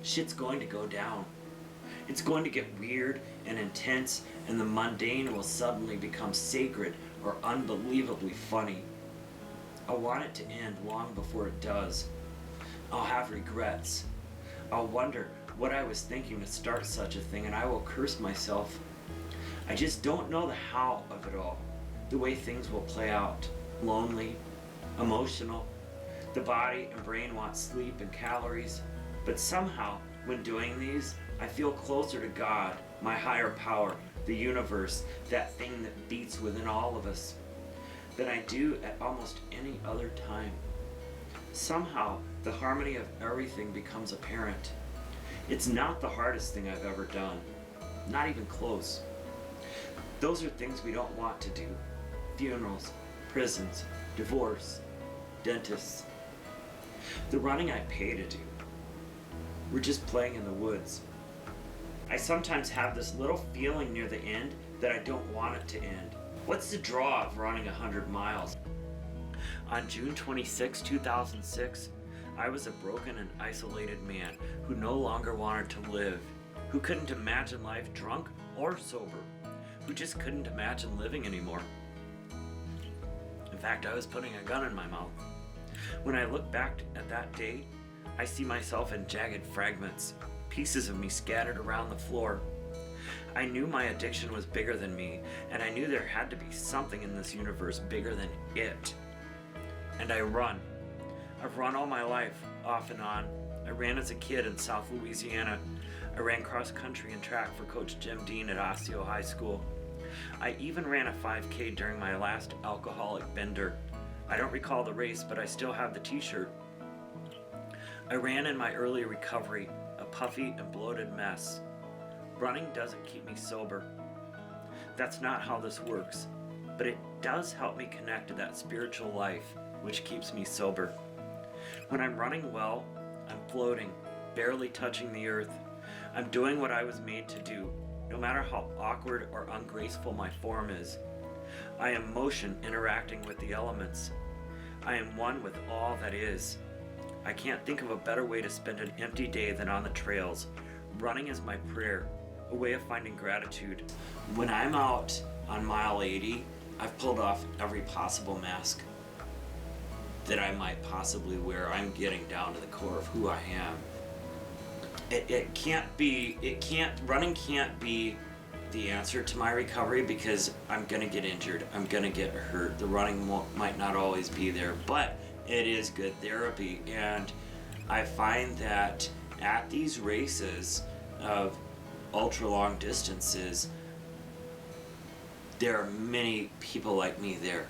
shit's going to go down. It's going to get weird and intense, and the mundane will suddenly become sacred or unbelievably funny. I want it to end long before it does. I'll have regrets. I'll wonder what I was thinking to start such a thing, and I will curse myself. I just don't know the how of it all, the way things will play out. Lonely, emotional. The body and brain want sleep and calories, but somehow, when doing these, I feel closer to God, my higher power, the universe, that thing that beats within all of us, than I do at almost any other time. Somehow, the harmony of everything becomes apparent. It's not the hardest thing I've ever done. Not even close. Those are things we don't want to do. Funerals, prisons, divorce, dentists. The running I pay to do. We're just playing in the woods. I sometimes have this little feeling near the end that I don't want it to end. What's the draw of running 100 miles? On June 26, 2006, I was a broken and isolated man who no longer wanted to live, who couldn't imagine life drunk or sober, who just couldn't imagine living anymore. In fact, I was putting a gun in my mouth. When I look back at that day, I see myself in jagged fragments, pieces of me scattered around the floor. I knew my addiction was bigger than me, and I knew there had to be something in this universe bigger than it. And I run. I've run all my life, off and on. I ran as a kid in South Louisiana. I ran cross country and track for Coach Jim Dean at Osseo High School. I even ran a 5K during my last alcoholic bender. I don't recall the race, but I still have the t-shirt. I ran in my early recovery, a puffy and bloated mess. Running doesn't keep me sober. That's not how this works, but it does help me connect to that spiritual life, which keeps me sober. When I'm running well, I'm floating, barely touching the earth. I'm doing what I was made to do, no matter how awkward or ungraceful my form is. I am motion interacting with the elements. I am one with all that is. I can't think of a better way to spend an empty day than on the trails. Running is my prayer, a way of finding gratitude. When I'm out on mile 80, I've pulled off every possible mask that I might possibly wear. I'm getting down to the core of who I am. Running can't be the answer to my recovery because I'm gonna get injured, I'm gonna get hurt. The running might not always be there, but it is good therapy. And I find that at these races of ultra long distances, there are many people like me there.